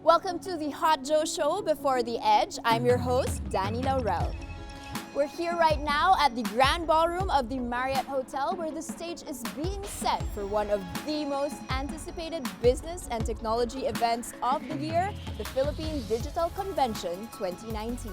Welcome to the Hot Joe Show before the Edge. I'm your host, Danny Laurel. We're here right now at the Grand Ballroom of the Marriott Hotel, where the stage is being set for one of the most anticipated business and technology events of the year, the Philippine Digital Convention 2019.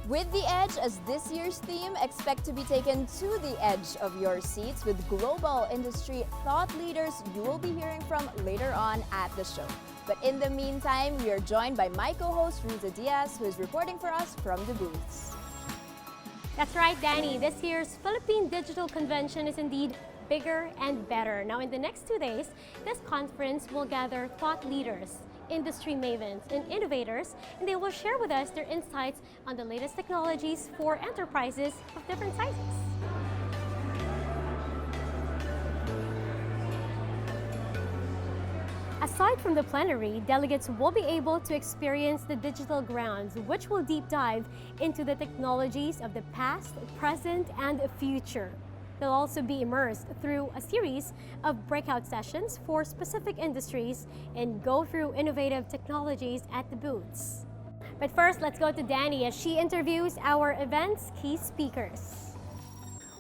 With the Edge as this year's theme, expect to be taken to the edge of your seats with global industry thought leaders you will be hearing from later on at the show. But in the meantime, we are joined by my co-host Riza Diaz, who is reporting for us from the booths. That's right, Danny. This year's Philippine Digital Convention is indeed bigger and better. Now, in the next 2 days, this conference will gather thought leaders, industry mavens, and innovators, and they will share with us their insights on the latest technologies for enterprises of different sizes. Aside from the plenary, delegates will be able to experience the digital grounds, which will deep dive into the technologies of the past, present, and future. They'll also be immersed through a series of breakout sessions for specific industries and go through innovative technologies at the booths. But first, let's go to Danny as she interviews our event's key speakers.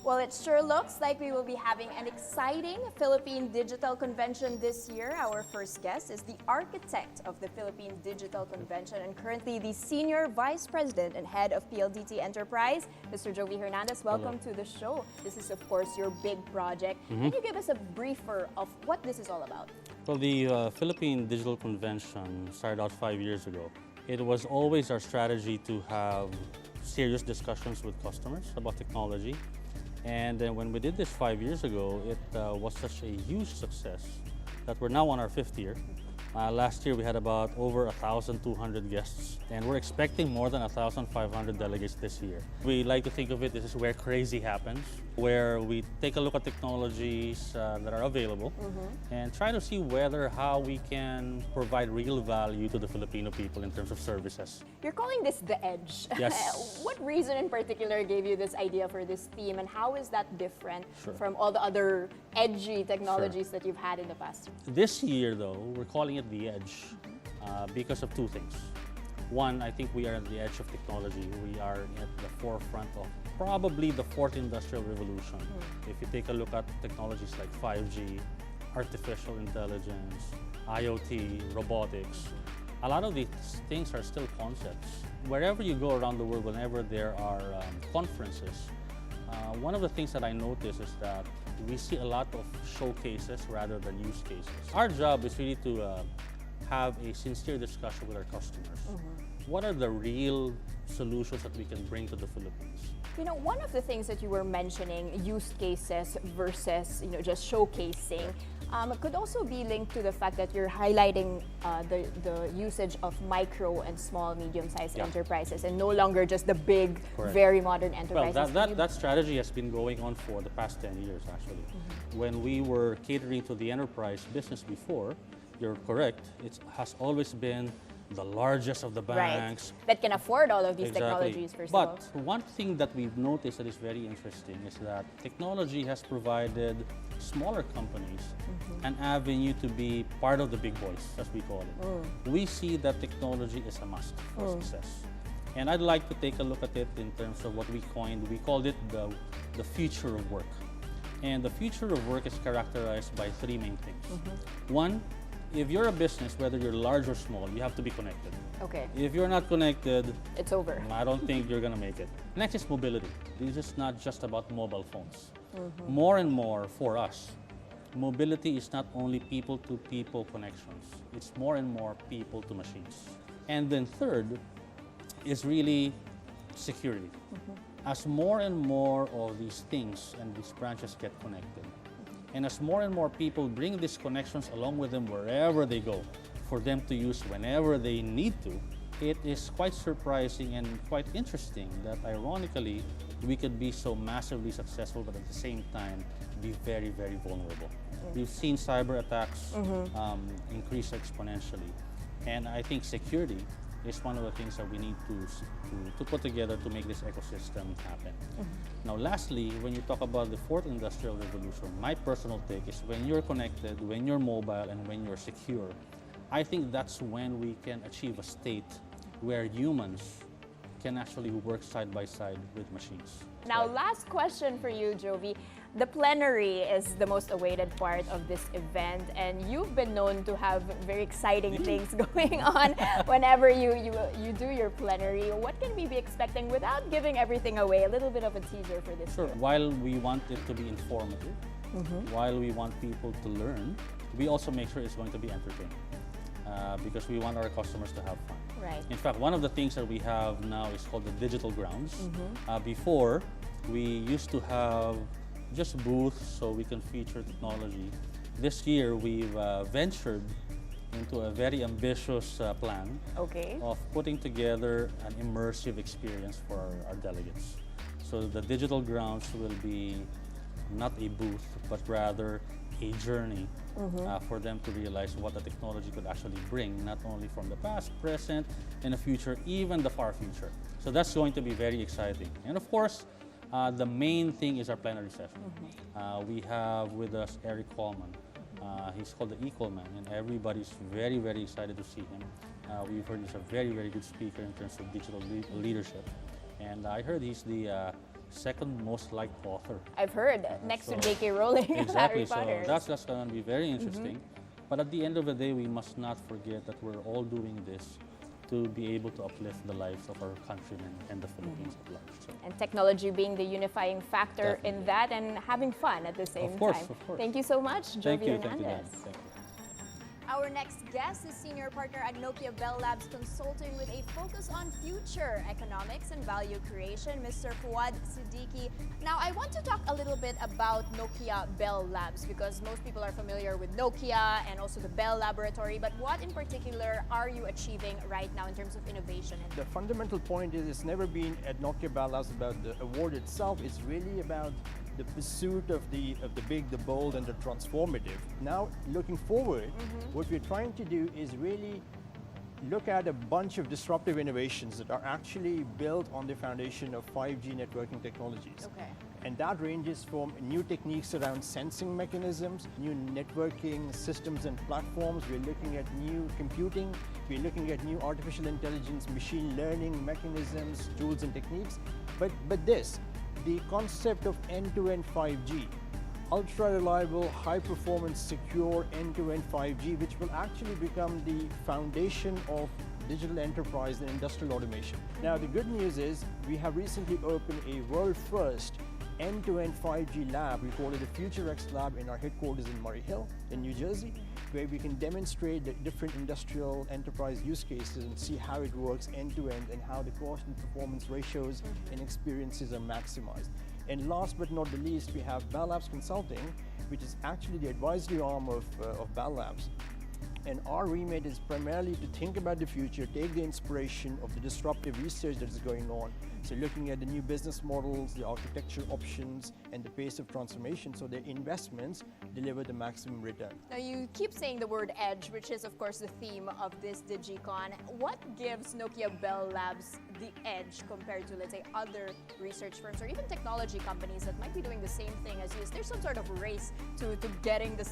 Well, it sure looks like we will be having an exciting Philippine Digital Convention this year. Our first guest is the architect of the Philippine Digital Convention and currently the Senior Vice President and Head of PLDT Enterprise, Mr. Jovi Hernandez. Welcome to the show. This is, of course, your big project. Can you give us a briefer of what this is all about? Well, the Philippine Digital Convention started out 5 years ago. It was always our strategy to have serious discussions with customers about technology. And then when we did this 5 years ago, it was such a huge success that we're now on our 5th year. Last year we had about over 1,200 guests, and we're expecting more than 1,500 delegates this year. We like to think of it, this is where crazy happens, where we take a look at technologies that are available and try to see how we can provide real value to the Filipino people in terms of services. You're calling this the Edge. Yes. What reason in particular gave you this idea for this theme, and how is that different from all the other edgy technologies that you've had in the past? This year, though, we're calling it the Edge because of two things. One, I think we are at the edge of technology. We are at the forefront of probably the fourth industrial revolution. If you take a look at technologies like 5G, artificial intelligence, IoT, robotics, a lot of these things are still concepts. Wherever you go around the world, whenever there are conferences, one of the things that I notice is that we see a lot of showcases rather than use cases. Our job is really to have a sincere discussion with our customers. What are the real solutions that we can bring to the Philippines? You know, one of the things that you were mentioning, use cases versus just showcasing, could also be linked to the fact that you're highlighting the usage of micro and small, medium-sized enterprises and no longer just the big, very modern enterprises. Well, that strategy has been going on for the past 10 years, actually. When we were catering to the enterprise business before, you're correct, it has always been the largest of the banks. That can afford all of these technologies, first of all. But one thing that we've noticed that is very interesting is that technology has provided smaller companies an avenue to be part of the big boys, as we call it. We see that technology is a must for success. And I'd like to take a look at it in terms of what we coined. We called it the future of work. And the future of work is characterized by three main things. One, if you're a business, whether you're large or small, you have to be connected. Okay. If you're not connected, it's over. I don't think you're going to make it. Next is mobility. This is not just about mobile phones. More and more for us, mobility is not only people-to-people connections. It's more and more people to machines. And then third is really security. As more and more of these things and these branches get connected, and as more and more people bring these connections along with them wherever they go, for them to use whenever they need to, it is quite surprising and quite interesting that ironically, we could be so massively successful, but at the same time, be very, very vulnerable. We've seen cyber attacks increase exponentially. And I think security is one of the things that we need to put together to make this ecosystem happen. Now, lastly, when you talk about the fourth industrial revolution, my personal take is when you're connected, when you're mobile, and when you're secure, I think that's when we can achieve a state where humans can actually work side by side with machines. Now, last question for you, Jovi. The plenary is the most awaited part of this event, and you've been known to have very exciting things going on whenever you do your plenary. What can we be expecting without giving everything away? A little bit of a teaser for this Sure. year. While we want it to be informative, while we want people to learn, we also make sure it's going to be entertaining because we want our customers to have fun. Right. In fact, one of the things that we have now is called the digital grounds. Before, we used to have just booths so we can feature technology. This year, we've ventured into a very ambitious plan Okay. of putting together an immersive experience for our delegates. So the digital grounds will be not a booth, but rather a journey for them to realize what the technology could actually bring, not only from the past, present, and the future, even the far future. So that's going to be very exciting. And of course, the main thing is our plenary session. We have with us Eric Pullman. He's called the Equal Man, and everybody's very, very excited to see him. We've heard he's a very, very good speaker in terms of digital leadership. And I heard he's the second most liked author. I've heard, next to J.K. Rowling of Exactly, Harry Potter. so that's going to be very interesting. But at the end of the day, we must not forget that we're all doing this to be able to uplift the lives of our countrymen and the Philippines at large. So, And technology being the unifying factor Definitely. in that, and having fun at the same Of course, time. of course. Thank you so much, Jovi thank you, Hernandez. Thank you. Our next guest is senior partner at Nokia Bell Labs Consulting with a focus on future economics and value creation, Mr. Fuad Siddiqui. Now, I want to talk a little bit about Nokia Bell Labs because most people are familiar with Nokia and also the Bell Laboratory, but what in particular are you achieving right now in terms of innovation? The fundamental point is it's never been at Nokia Bell Labs about the award itself. It's really about the pursuit of the big, the bold, and the transformative. Now, looking forward, what we're trying to do is really look at a bunch of disruptive innovations that are actually built on the foundation of 5G networking technologies. Okay. And that ranges from new techniques around sensing mechanisms, new networking systems and platforms. We're looking at new computing. We're looking at new artificial intelligence, machine learning mechanisms, tools and techniques. But the concept of end-to-end 5G, ultra-reliable, high-performance, secure end-to-end 5G, which will actually become the foundation of digital enterprise and industrial automation. Now, the good news is we have recently opened a world-first end-to-end 5G lab. We call it a FutureX lab in our headquarters in Murray Hill in New Jersey, where we can demonstrate the different industrial enterprise use cases and see how it works end-to-end and how the cost and performance ratios and experiences are maximized. And last but not the least, we have Bell Labs Consulting, which is actually the advisory arm of Bell Labs. And our remit is primarily to think about the future, take the inspiration of the disruptive research that is going on. So looking at the new business models, the architecture options, and the pace of transformation so their investments deliver the maximum return. Now, you keep saying the word edge, which is, of course, the theme of this DigiCon. What gives Nokia Bell Labs the edge compared to, let's say, other research firms or even technology companies that might be doing the same thing as you? Is there some sort of race to getting the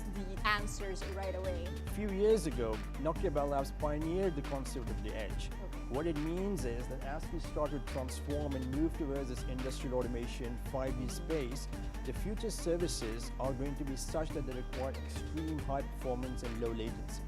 answers right away? A few years ago, Nokia Bell Labs pioneered the concept of the edge. What it means is that as we start to transform and move towards this industrial automation 5G space, the future services are going to be such that they require extreme high performance and low latency.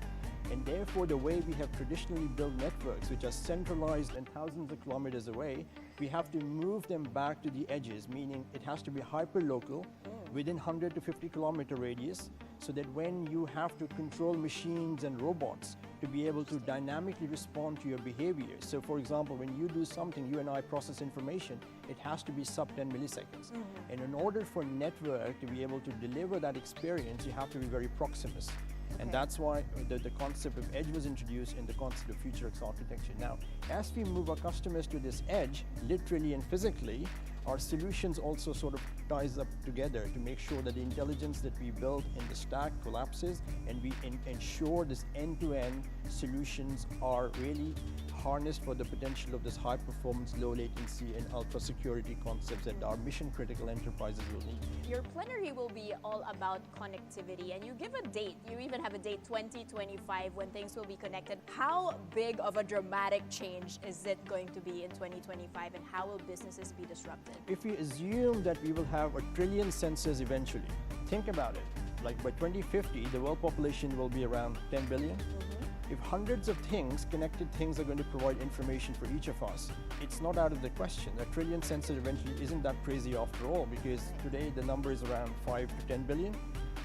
And therefore, the way we have traditionally built networks, which are centralized and thousands of kilometers away, we have to move them back to the edges, meaning it has to be hyper-local, within 100 to 50 kilometer radius, so that when you have to control machines and robots to be able to dynamically respond to your behavior. So for example, when you do something, you and I process information, it has to be sub 10 milliseconds. And in order for network to be able to deliver that experience, you have to be very proximous. And that's why the concept of edge was introduced in the concept of FutureX architecture. Now, as we move our customers to this edge, literally and physically, our solutions also sort of ties up together to make sure that the intelligence that we build in the stack collapses, and we ensure this end-to-end solutions are really harnessed for the potential of this high performance, low latency and ultra security concepts that our mission critical enterprises will need. Your plenary will be all about connectivity, and you give a date. You even have a date, 2025, when things will be connected. How big of a dramatic change is it going to be in 2025, and how will businesses be disrupted? If we assume that we will have 1 trillion sensors eventually, think about it. Like by 2050, the world population will be around 10 billion. If hundreds of things, connected things, are going to provide information for each of us, it's not out of the question. 1 trillion sensors eventually isn't that crazy after all, because today the number is around 5 to 10 billion.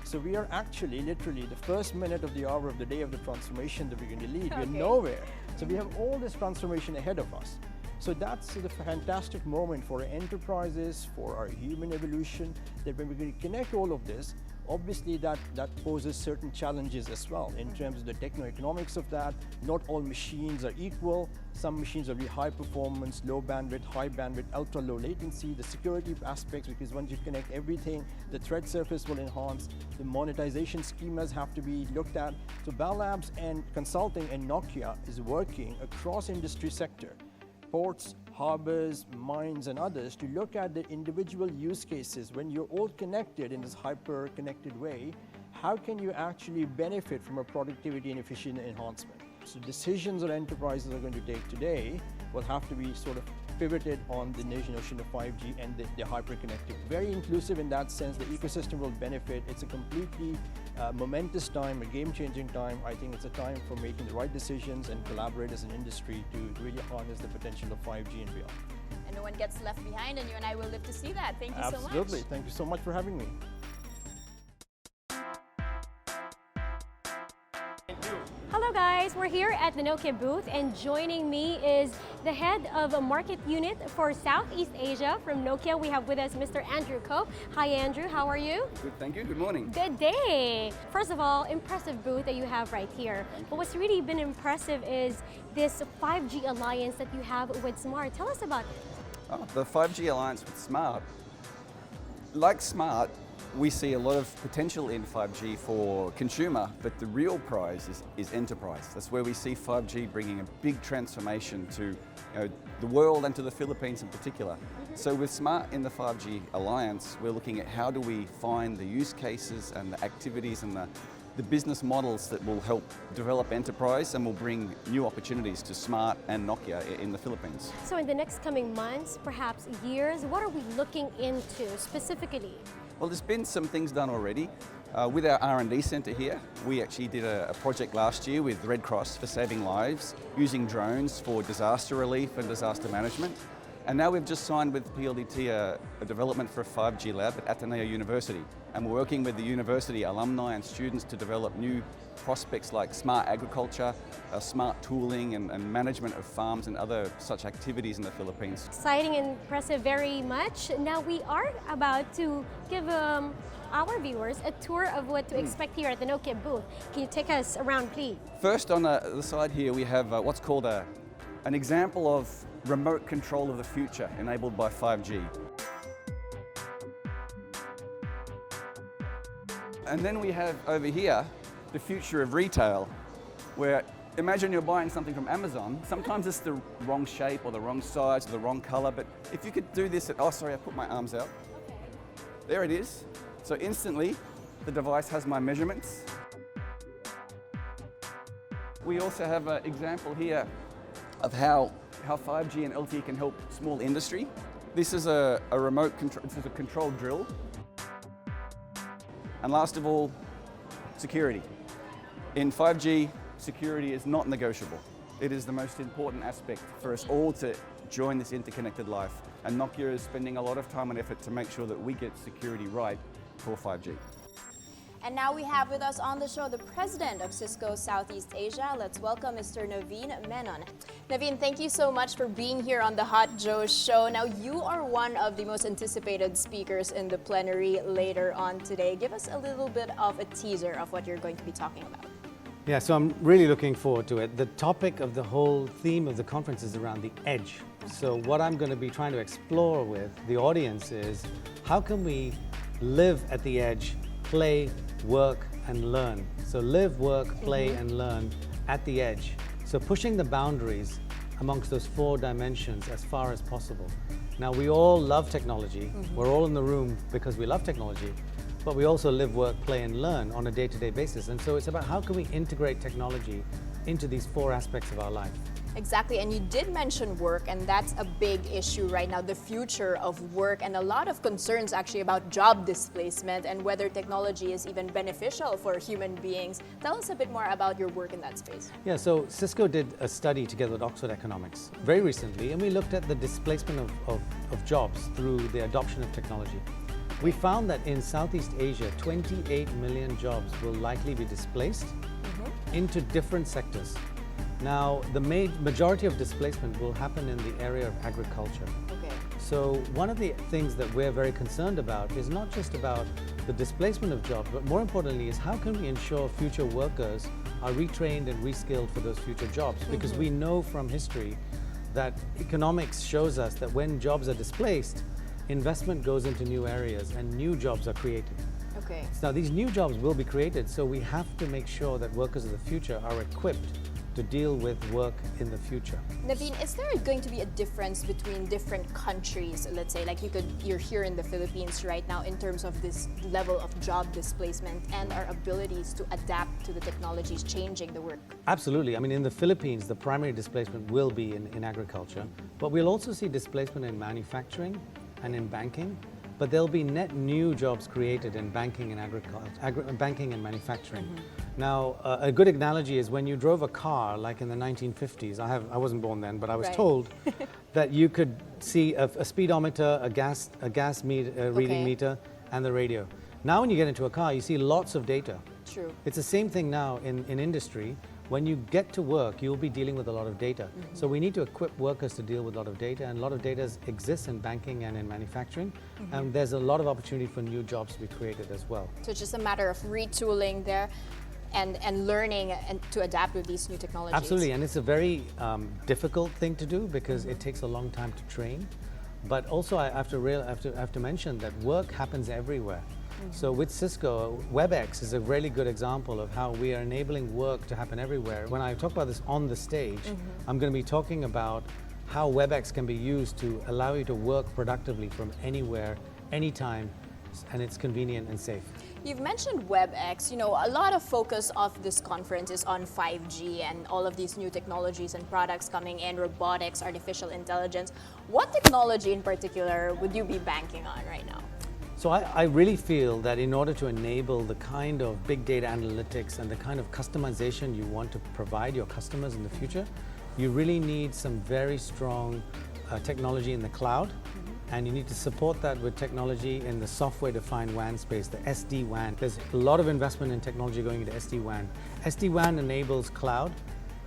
So we are actually literally the first minute of the hour of the day of the transformation that we're going to lead. We're nowhere. So we have all this transformation ahead of us. So that's the fantastic moment for our enterprises, for our human evolution, that when we're going to connect all of this, obviously that poses certain challenges as well in terms of the techno-economics of that. Not all machines are equal. Some machines are really high performance, low bandwidth, high bandwidth, ultra low latency, the security aspects, because once you connect everything, the threat surface will enhance, the monetization schemas have to be looked at. So Bell Labs and Consulting and Nokia is working across industry sector, ports, harbors, mines and others, to look at the individual use cases. When you're all connected in this hyper-connected way, how can you actually benefit from a productivity and efficiency enhancement? So decisions that enterprises are going to take today will have to be sort of pivoted on the notion of 5G and the hyper-connected. Very inclusive in that sense. The ecosystem will benefit. It's a completely momentous time, a game-changing time. I think it's a time for making the right decisions and collaborate as an industry to really harness the potential of 5G and beyond. And no one gets left behind, and you and I will live to see that. Thank you so much. Absolutely. Thank you so much for having me. Hello guys, we're here at the Nokia booth, and joining me is the head of a market unit for Southeast Asia from Nokia. We have with us Mr. Andrew Ko. Hi Andrew, how are you? Good, thank you. Good morning. Good day. First of all, impressive booth that you have right here. But what's really been impressive is this 5G alliance that you have with Smart. Tell us about it. The 5G alliance with Smart. Like Smart, we see a lot of potential in 5G for consumer, but the real prize is enterprise. That's where we see 5G bringing a big transformation to the world and to the Philippines in particular. So with Smart in the 5G Alliance, we're looking at how do we find the use cases and the activities and the business models that will help develop enterprise and will bring new opportunities to Smart and Nokia in the Philippines. So in the next coming months, perhaps years, what are we looking into specifically? Well, there's been some things done already. With our R&D centre here, we actually did a project last year with Red Cross for saving lives, using drones for disaster relief and disaster management. And now we've just signed with PLDT a development for a 5G lab at Ateneo University. And we're working with the university alumni and students to develop new prospects like smart agriculture, smart tooling and management of farms and other such activities in the Philippines. Exciting and impressive very much. Now we are about to give our viewers a tour of what to expect here at the Nokia booth. Can you take us around, please? First, on the side here, we have what's called an example of remote control of the future enabled by 5G. And then we have over here the future of retail, where imagine you're buying something from Amazon. Sometimes it's the wrong shape or the wrong size or the wrong color, but if you could do this oh sorry, I put my arms out. There it is. So instantly, the device has my measurements. We also have an example here of how 5G and LTE can help small industry. This is a remote control, this is a controlled drill. And last of all, security. In 5G, security is not negotiable. It is the most important aspect for us all to join this interconnected life. And Nokia is spending a lot of time and effort to make sure that we get security right for 5G. And now we have with us on the show the president of Cisco Southeast Asia. Let's welcome Mr. Naveen Menon. Naveen, thank you so much for being here on the Hot Joe Show. Now, you are one of the most anticipated speakers in the plenary later on today. Give us a little bit of a teaser of what you're going to be talking about. Yeah, so I'm really looking forward to it. The topic of the whole theme of the conference is around the edge So what I'm going to be trying to explore with the audience is how can we live at the edge, play, work, and learn. So live, work, play, and learn at the edge. So pushing the boundaries amongst those 4 dimensions as far as possible. Now we all love technology. We're all in the room because we love technology, but we also live, work, play, and learn on a day-to-day basis. And so it's about how can we integrate technology into these 4 aspects of our life. Exactly, and you did mention work, and that's a big issue right now, the future of work, and a lot of concerns actually about job displacement and whether technology is even beneficial for human beings. Tell us a bit more about your work in that space. Yeah, so Cisco did a study together with Oxford Economics very recently, and we looked at the displacement of jobs through the adoption of technology. We found that in Southeast Asia, 28 million jobs will likely be displaced into different sectors. Now, the majority of displacement will happen in the area of agriculture. Okay. So one of the things that we're very concerned about is not just about the displacement of jobs, but more importantly is how can we ensure future workers are retrained and reskilled for those future jobs? Because we know from history that economics shows us that when jobs are displaced, investment goes into new areas and new jobs are created. Okay. Now these new jobs will be created, so we have to make sure that workers of the future are equipped to deal with work in the future. Naveen, is there going to be a difference between different countries? Let's say, like you're here in the Philippines right now in terms of this level of job displacement and our abilities to adapt to the technologies changing the work. Absolutely. I mean, in the Philippines, the primary displacement will be in agriculture, but we'll also see displacement in manufacturing and in banking. But there'll be net new jobs created in banking and banking and manufacturing. Now, a good analogy is when you drove a car, like in the 1950s. I wasn't born then, but I was told that you could see a speedometer, a gas reading meter, and the radio. Now, when you get into a car, you see lots of data. True. It's the same thing now in industry. When you get to work, you'll be dealing with a lot of data. So we need to equip workers to deal with a lot of data, and a lot of data exists in banking and in manufacturing. And there's a lot of opportunity for new jobs to be created as well. So it's just a matter of retooling there and learning and to adapt with these new technologies. Absolutely, and it's a very difficult thing to do because it takes a long time to train. But also I have to mention that work happens everywhere. So with Cisco, WebEx is a really good example of how we are enabling work to happen everywhere. When I talk about this on the stage, I'm going to be talking about how WebEx can be used to allow you to work productively from anywhere, anytime, and it's convenient and safe. You've mentioned WebEx. You know, a lot of focus of this conference is on 5G and all of these new technologies and products coming in, robotics, artificial intelligence. What technology in particular would you be banking on right now? So I really feel that in order to enable the kind of big data analytics and the kind of customization you want to provide your customers in the future, you really need some very strong technology in the cloud. And you need to support that with technology in the software-defined WAN space, the SD-WAN. There's a lot of investment in technology going into SD-WAN. SD-WAN enables cloud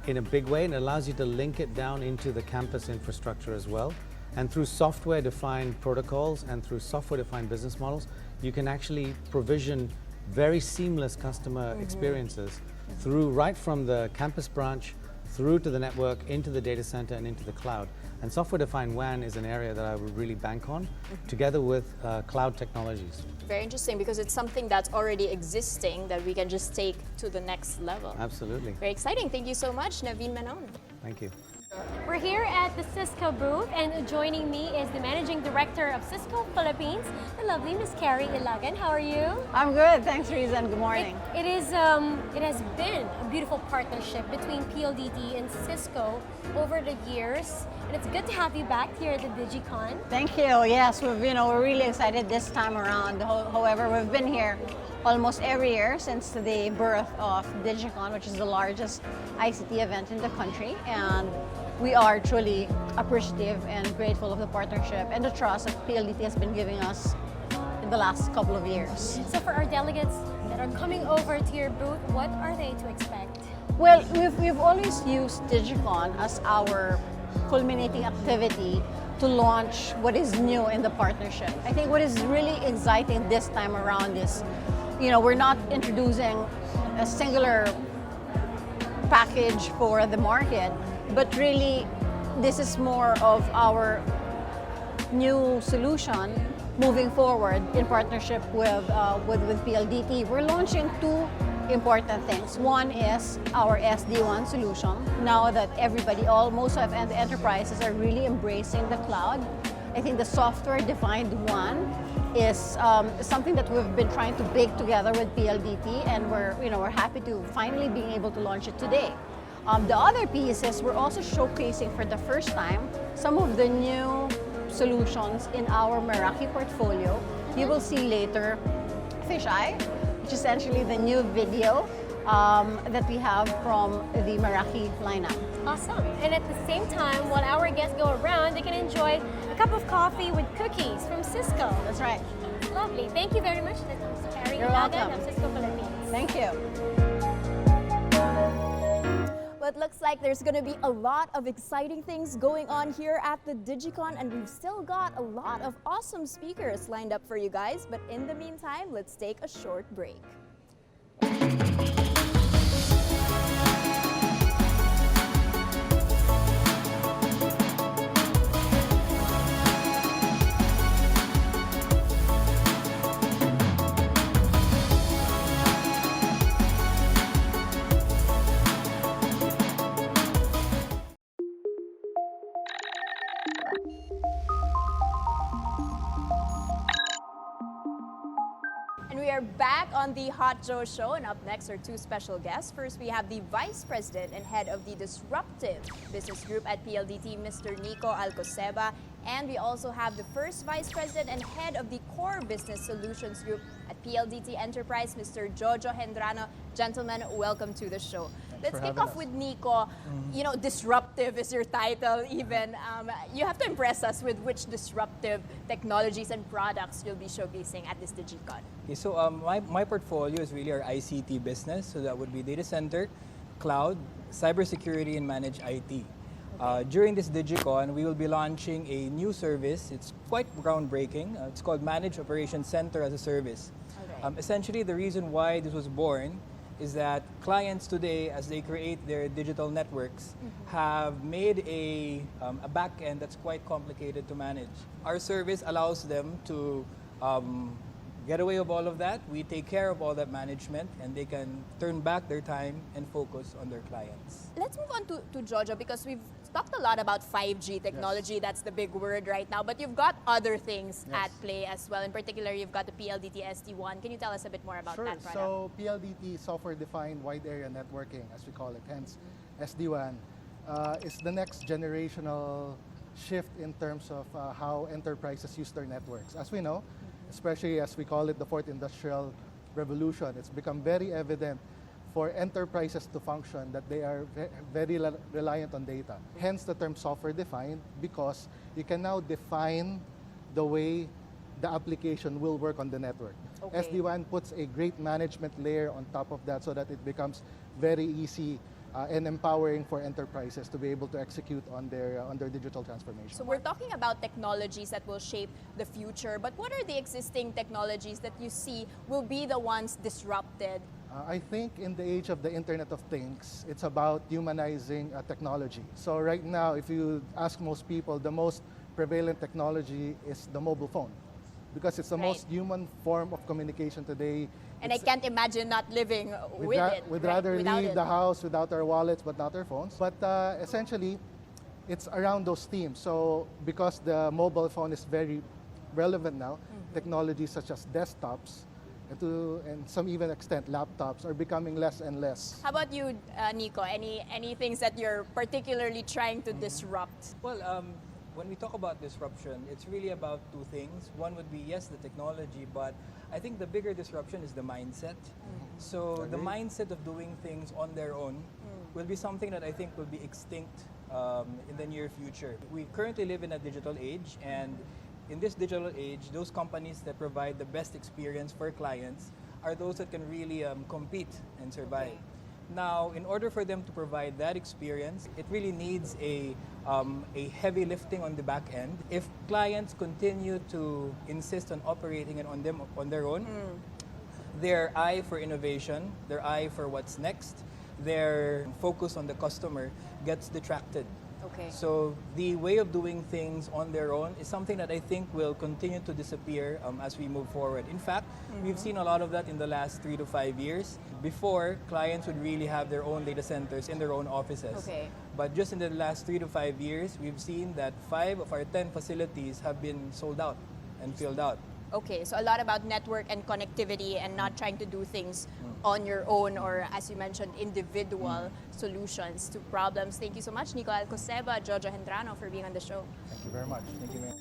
in a big way and allows you to link it down into the campus infrastructure as well. And through software-defined protocols and through software-defined business models, you can actually provision very seamless customer experiences through right from the campus branch through to the network, into the data center, and into the cloud. And software-defined WAN is an area that I would really bank on, together with cloud technologies. Very interesting, because it's something that's already existing that we can just take to the next level. Absolutely. Very exciting. Thank you so much, Naveen Menon. Thank you. We're here at the Cisco booth, and joining me is the Managing Director of Cisco Philippines, the lovely Miss Carrie Gilligan. How are you? I'm good, thanks Rizan. Good morning. It has been a beautiful partnership between PLDT and Cisco over the years, and it's good to have you back here at the DigiCon. Thank you. Yes, we're really excited this time around. However, we've been here almost every year since the birth of DigiCon, which is the largest ICT event in the country, and we are truly appreciative and grateful of the partnership and the trust that PLDT has been giving us in the last couple of years. So for our delegates that are coming over to your booth, what are they to expect? Well, we've always used DigiCon as our culminating activity to launch what is new in the partnership. I think what is really exciting this time around is, we're not introducing a singular package for the market, but really this is more of our new solution moving forward in partnership with PLDT. We're launching two important things. One is our SD-WAN solution. Now that most of the enterprises are really embracing the cloud, I think the software-defined WAN is something that we've been trying to bake together with PLDT, and we're happy to finally being able to launch it today. The other piece is we're also showcasing for the first time some of the new solutions in our Meraki portfolio. You will see later Fisheye, which is essentially the new video that we have from the Meraki lineup. Awesome. And at the same time, while our guests go around, they can enjoy a cup of coffee with cookies from Cisco. That's right. Lovely. Thank you very much. This is Carrie Gilligan of Cisco Philippines. Thank you. Well, it looks like there's going to be a lot of exciting things going on here at the Digicon, and we've still got a lot of awesome speakers lined up for you guys. But in the meantime, let's take a short break. We are back on the Hot Joe Show, and up next are two special guests. First, we have the Vice President and Head of the Disruptive Business Group at PLDT, Mr. Nico Alcazaba. And we also have the first Vice President and Head of the Core Business Solutions Group at PLDT Enterprise, Mr. Jojo Hendrano. Gentlemen, welcome to the show. Let's kick off with Nico. You know, disruptive is your title even. You have to impress us with which disruptive technologies and products you'll be showcasing at this Digicon. Okay, so my portfolio is really our ICT business. So that would be data center, cloud, cybersecurity, and managed IT. During this Digicon, we will be launching a new service. It's quite groundbreaking. It's called Managed Operations Center as a Service. Okay. Essentially, the reason why this was born is that clients today, as they create their digital networks, have made a back end that's quite complicated to manage. Our service allows them to get away with all of that. We take care of all that management, and they can turn back their time and focus on their clients. Let's move on to Jojo, because we've talked a lot about 5G technology. Yes. That's the big word right now. But you've got other things at play as well. In particular, you've got the PLDT SD-WAN. Can you tell us a bit more about that product? So PLDT, software-defined wide area networking, as we call it, hence SD-WAN, is the next generational shift in terms of how enterprises use their networks. As we know, especially as we call it the fourth industrial revolution, it's become very evident for enterprises to function that they are very reliant on data. Hence the term software-defined, because you can now define the way the application will work on the network. Okay. SD-WAN puts a great management layer on top of that so that it becomes very easy and empowering for enterprises to be able to execute on their digital transformation. So we're talking about technologies that will shape the future, but what are the existing technologies that you see will be the ones disrupted? I think in the age of the Internet of Things, it's about humanizing technology. So right now, if you ask most people, the most prevalent technology is the mobile phone, because it's the most human form of communication today. And I can't imagine not living with it. We'd rather leave the house without our wallets, but not our phones. But essentially, it's around those themes. So because the mobile phone is very relevant now, technologies such as desktops, and to some even extent laptops, are becoming less and less. How about you, Nico? Any things that you're particularly trying to disrupt? Well, when we talk about disruption, it's really about two things. One would be, yes, the technology, but I think the bigger disruption is the mindset. So the mindset of doing things on their own will be something that I think will be extinct in the near future. We currently live in a digital age, and in this digital age, those companies that provide the best experience for clients are those that can really compete and survive. Okay. Now, in order for them to provide that experience, it really needs a heavy lifting on the back end. If clients continue to insist on operating it on their own, their eye for innovation, their eye for what's next, their focus on the customer gets detracted. Okay. So the way of doing things on their own is something that I think will continue to disappear as we move forward. In fact, we've seen a lot of that in the last 3 to 5 years. Before, clients would really have their own data centers in their own offices. Okay. But just in the last 3 to 5 years, we've seen that 5 of our 10 facilities have been sold out and filled out. Okay, so a lot about network and connectivity and not trying to do things on your own or, as you mentioned, individual solutions to problems. Thank you so much, Nico Alcazaba, Jojo Hendrano, for being on the show. Thank you very much. Thank you, Mayor.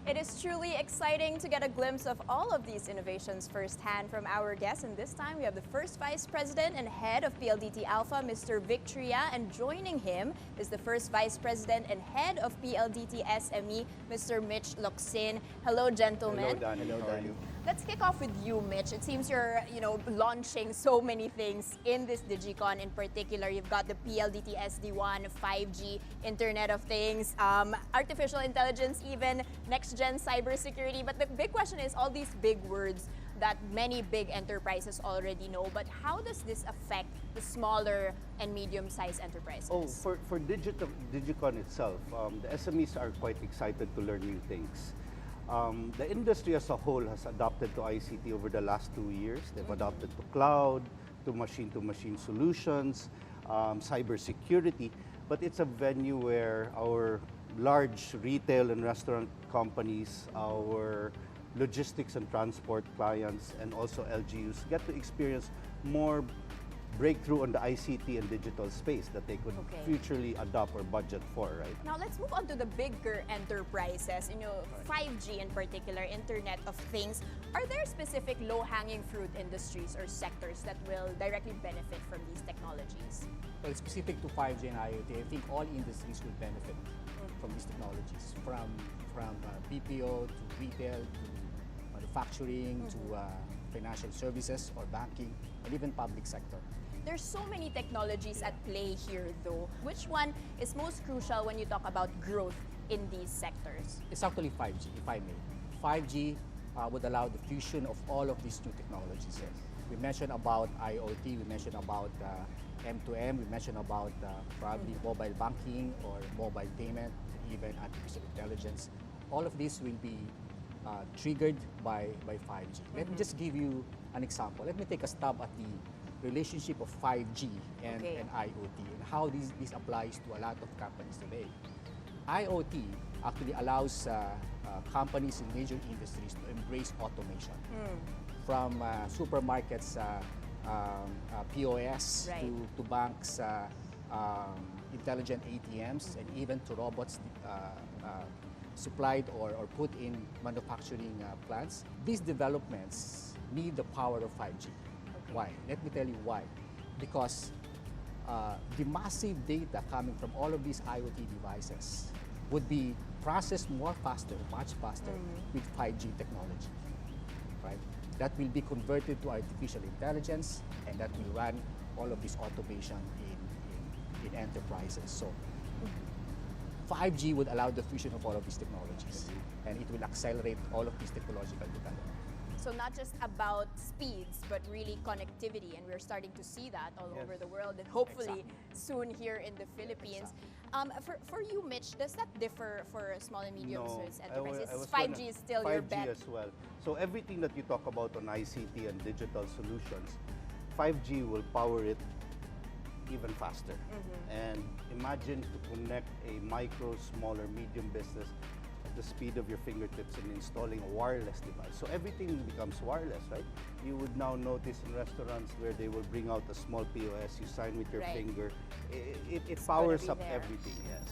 It is truly exciting to get a glimpse of all of these innovations firsthand from our guests. And this time we have the first Vice President and Head of PLDT Alpha, Mr. Victoria. And joining him is the first Vice President and Head of PLDT SME, Mr. Mitch Locsin. Hello, gentlemen. Hello, Danny. Let's kick off with you, Mitch. It seems you're, launching so many things in this DigiCon. In particular, you've got the PLDT SD-WAN, 5G, Internet of Things, artificial intelligence, even next-gen cybersecurity. But the big question is all these big words that many big enterprises already know. But how does this affect the smaller and medium-sized enterprises? Oh, for DigiCon itself, the SMEs are quite excited to learn new things. The industry as a whole has adopted to ICT over the last 2 years. They've adopted to cloud, to machine solutions, cybersecurity. But it's a venue where our large retail and restaurant companies, our logistics and transport clients, and also LGUs get to experience more breakthrough on the ICT and digital space that they could futurely adopt or budget for, right? Now let's move on to the bigger enterprises, 5G in particular, Internet of Things. Are there specific low-hanging fruit industries or sectors that will directly benefit from these technologies? Well, specific to 5G and IoT, I think all industries will benefit from these technologies, from BPO to retail to manufacturing to financial services or banking and even public sector. There's so many technologies at play here though. Which one is most crucial when you talk about growth in these sectors? It's actually 5G, if I may. 5G would allow the fusion of all of these new technologies. We mentioned about IoT, we mentioned about M2M, we mentioned about probably mobile banking or mobile payment, even artificial intelligence. All of these will be triggered by 5G. Let me just give you an example. Let me take a stab at the relationship of 5G and IoT and how this applies to a lot of companies today. IoT actually allows companies in major industries to embrace automation. From supermarkets, POS, to banks, intelligent ATMs, and even to robots supplied or put in manufacturing plants. These developments need the power of 5G. Why? Let me tell you why. Because the massive data coming from all of these IoT devices would be processed much faster with 5G technology, right? That will be converted to artificial intelligence, and that will run all of this automation in enterprises. So 5G would allow the fusion of all of these technologies, and it will accelerate all of these technological development. So not just about speeds, but really connectivity, and we're starting to see that all over the world, and hopefully soon here in the Philippines. For you, Mitch, does that differ for small and medium-sized enterprises? 5G is still your bet? 5G as well. So everything that you talk about on ICT and digital solutions, 5G will power it even faster. And imagine to connect a micro, small, or medium business at the speed of your fingertips and installing a wireless device. So everything becomes wireless, right? You would now notice in restaurants where they will bring out a small POS, you sign with your finger. It powers up everything, yes.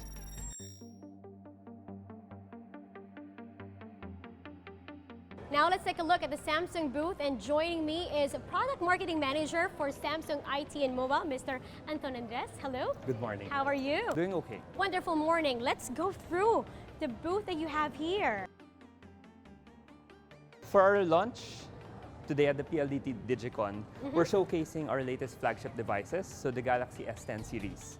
Now let's take a look at the Samsung booth, and joining me is a Product Marketing Manager for Samsung IT and Mobile, Mr. Anton Andres. Hello. Good morning. How are you? Doing okay. Wonderful morning. Let's go through the booth that you have here. For our launch today at the PLDT DigiCon, we're showcasing our latest flagship devices, so the Galaxy S10 series.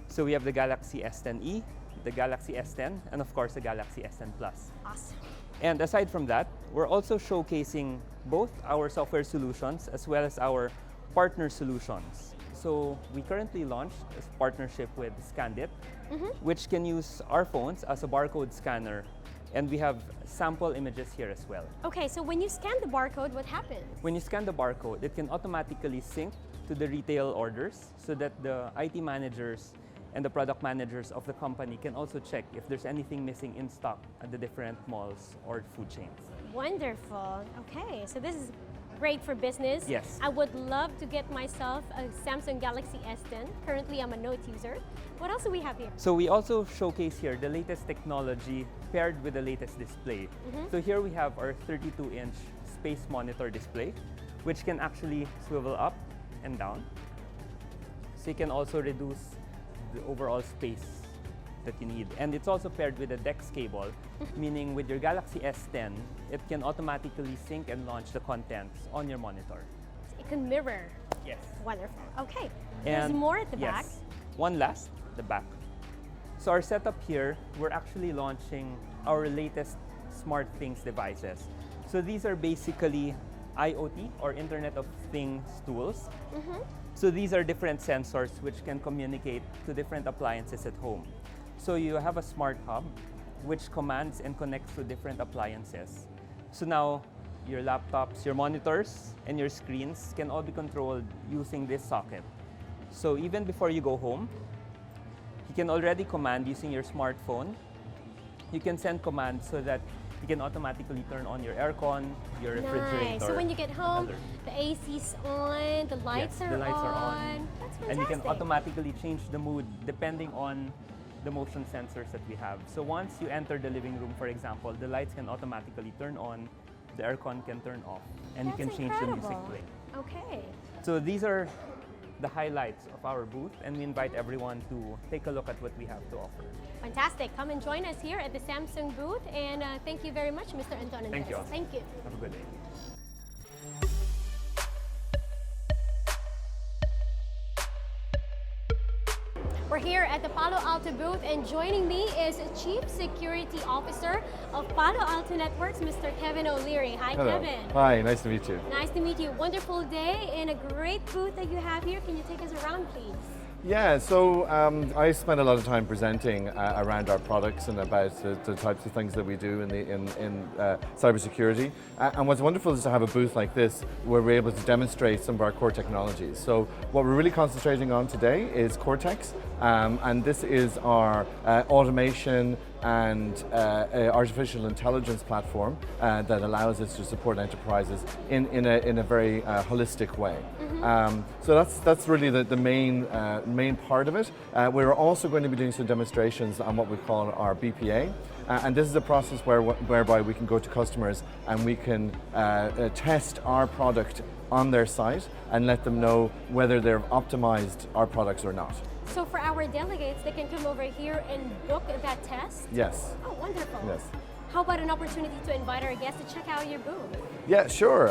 So we have the Galaxy S10e, the Galaxy S10, and of course the Galaxy S10 Plus. Awesome. And aside from that, we're also showcasing both our software solutions as well as our partner solutions. So we currently launched a partnership with Scandit, which can use our phones as a barcode scanner. And we have sample images here as well. Okay, so when you scan the barcode, what happens? When you scan the barcode, it can automatically sync to the retail orders so that the IT managers and the product managers of the company can also check if there's anything missing in stock at the different malls or food chains. Wonderful. Okay, so this is great for business. Yes. I would love to get myself a Samsung Galaxy S10. Currently, I'm a Note user. What else do we have here? So we also showcase here the latest technology paired with the latest display. So here we have our 32-inch space monitor display, which can actually swivel up and down. So you can also reduce the overall space that you need. And it's also paired with a DeX cable, meaning with your Galaxy S10, it can automatically sync and launch the contents on your monitor. It can mirror. Yes. Wonderful. Okay. And There's more at the back. yes, one last, the back. So our setup here, we're actually launching our latest smart things devices. So these are basically IoT or Internet of Things tools. So these are different sensors which can communicate to different appliances at home. So you have a smart hub which commands and connects to different appliances. So now your laptops, your monitors, and your screens can all be controlled using this socket. So even before you go home, you can already command using your smartphone. You can send commands so that you can automatically turn on your aircon, your refrigerator. Nice. So when you get home, alert. the AC's on, the lights, Yes, are, the lights on. are on. That's fantastic. And you can automatically change the mood depending on the motion sensors that we have. So once you enter the living room, for example, the lights can automatically turn on, the aircon can turn off, and That's you can change the music incredible. play. Okay. So these are the highlights of our booth, and we invite everyone to take a look at what we have to offer. Fantastic. Come and join us here at the Samsung booth. And thank you very much, Mr. Anton. Thank you. Thank you. Have a good day. We're here at the Palo Alto booth, and joining me is Chief Security Officer of Palo Alto Networks, Mr. Kevin O'Leary. Hi, Hello. Kevin. Hi, nice to meet you. Nice to meet you. Wonderful day and a great booth that you have here. Can you take us around, please? Yeah, so I spend a lot of time presenting around our products and about the types of things that we do in cybersecurity. And what's wonderful is to have a booth like this where we're able to demonstrate some of our core technologies. So what we're really concentrating on today is Cortex, and this is our automation and artificial intelligence platform that allows us to support enterprises in a very holistic way. So that's really the main part of it. We're also going to be doing some demonstrations on what we call our BPA. And this is a process whereby we can go to customers and we can test our product on their site and let them know whether they've optimized our products or not. So for our delegates, they can come over here and book that test? Yes. Oh, wonderful. Yes. How about an opportunity to invite our guests to check out your booth? Yeah, sure.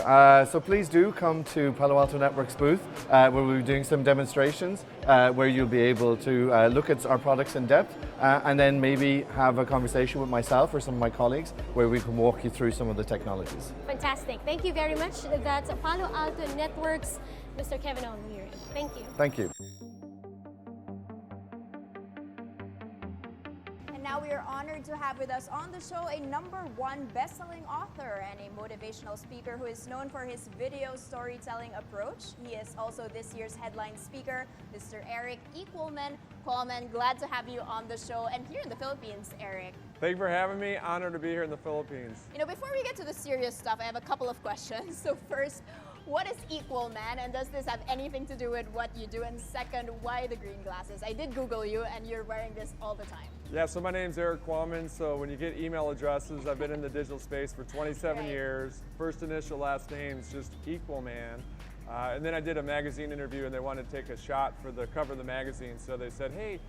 So please do come to Palo Alto Networks booth where we'll be doing some demonstrations where you'll be able to look at our products in depth and then maybe have a conversation with myself or some of my colleagues where we can walk you through some of the technologies. Fantastic. Thank you very much. That's Palo Alto Networks, Mr. Kevin O'Leary. Thank you. Thank you. Now we are honored to have with us on the show a #1 best-selling author and a motivational speaker who is known for his video storytelling approach. He is also this year's headline speaker, Mr. Eric E. Pullman, glad to have you on the show and here in the Philippines, Eric. Thank you for having me. Honored to be here in the Philippines. You know, before we get to the serious stuff, I have a couple of questions. So first, what is Equal Man, and does this have anything to do with what you do? And second, why the green glasses? I did Google you, and you're wearing this all the time. Yeah, so my name's Eric Qualman. So when you get email addresses, I've been in the digital space for 27 years. First initial, last name is just Equal Man. And then I did a magazine interview, and they wanted to take a shot for the cover of the magazine. So they said, hey,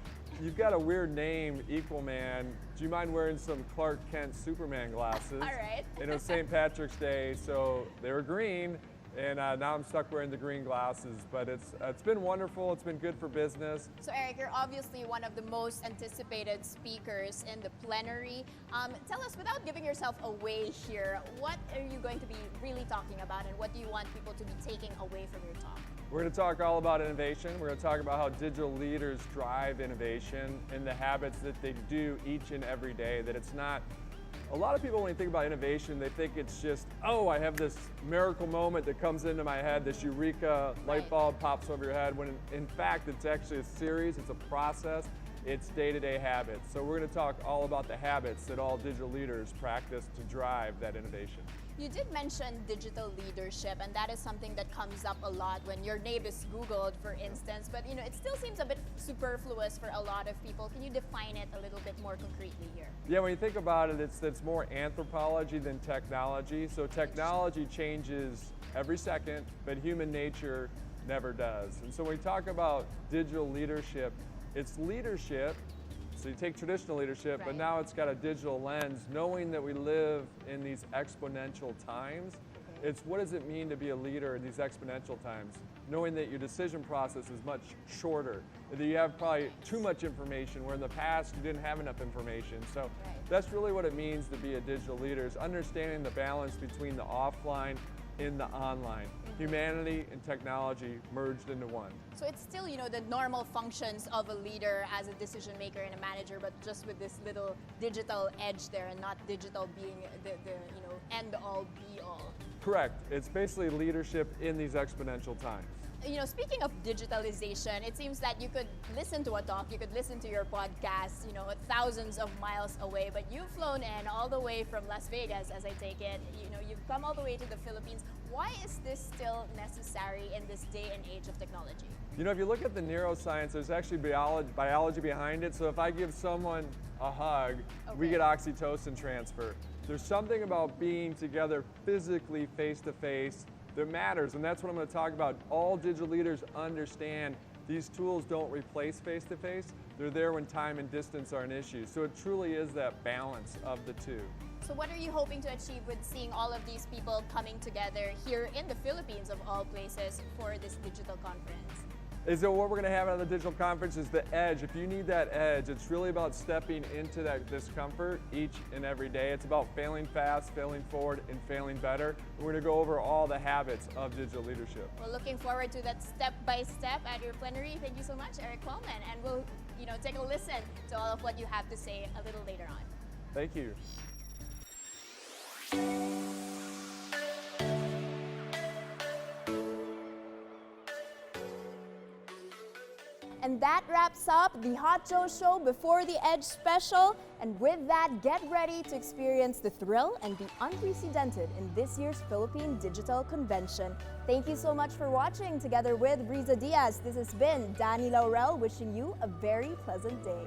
you've got a weird name, Equal Man. Do you mind wearing some Clark Kent Superman glasses? All right. And it was St. Patrick's Day, so they were green. and now I'm stuck wearing the green glasses. But it's been wonderful. It's been good for business. So Eric, you're obviously one of the most anticipated speakers in the plenary. Tell us, without giving yourself away here, what are you going to be really talking about, and what do you want people to be taking away from your talk? We're going to talk all about innovation. We're going to talk about how digital leaders drive innovation and the habits that they do each and every day. That it's not, a lot of people when you think about innovation, they think it's just, oh, I have this miracle moment that comes into my head, this eureka light bulb pops over your head, when in fact it's actually a series, it's a process, it's day-to-day habits. So we're going to talk all about the habits that all digital leaders practice to drive that innovation. You did mention digital leadership, and that is something that comes up a lot when your name is Googled, for instance. But it still seems a bit superfluous for a lot of people. Can you define it a little bit more concretely here? Yeah, when you think about it, it's more anthropology than technology. So technology changes every second, but human nature never does. And so when we talk about digital leadership, it's leadership. So you take traditional leadership, but now it's got a digital lens, knowing that we live in these exponential times. It's what does it mean to be a leader in these exponential times? Knowing that your decision process is much shorter, that you have probably too much information, where in the past you didn't have enough information. So that's really what it means to be a digital leader, is understanding the balance between the offline and the online. Humanity and technology merged into one. So it's still, the normal functions of a leader as a decision maker and a manager, but just with this little digital edge there, and not digital being the end all be all. Correct. It's basically leadership in these exponential times. Speaking of digitalization, it seems that you could listen to a talk, you could listen to your podcast, thousands of miles away, but you've flown in all the way from Las Vegas, as I take it. You've come all the way to the Philippines. Why is this still necessary in this day and age of technology? If you look at the neuroscience, there's actually biology behind it. So if I give someone a hug, we get oxytocin transfer. There's something about being together physically, face to face, that matters, and that's what I'm going to talk about. All digital leaders understand these tools don't replace face-to-face. They're there when time and distance are an issue. So it truly is that balance of the two. So what are you hoping to achieve with seeing all of these people coming together here in the Philippines, of all places, for this digital conference? Is that what we're going to have at the digital conference is the edge. If you need that edge, it's really about stepping into that discomfort each and every day. It's about failing fast, failing forward, and failing better. And we're going to go over all the habits of digital leadership. We're looking forward to that step-by-step at your plenary. Thank you so much, Eric Pullman. And we'll take a listen to all of what you have to say a little later on. Thank you. And that wraps up the Hot Joe Show Before the Edge special. And with that, get ready to experience the thrill and the unprecedented in this year's Philippine Digital Convention. Thank you so much for watching. Together with Riza Diaz, this has been Danny Laurel wishing you a very pleasant day.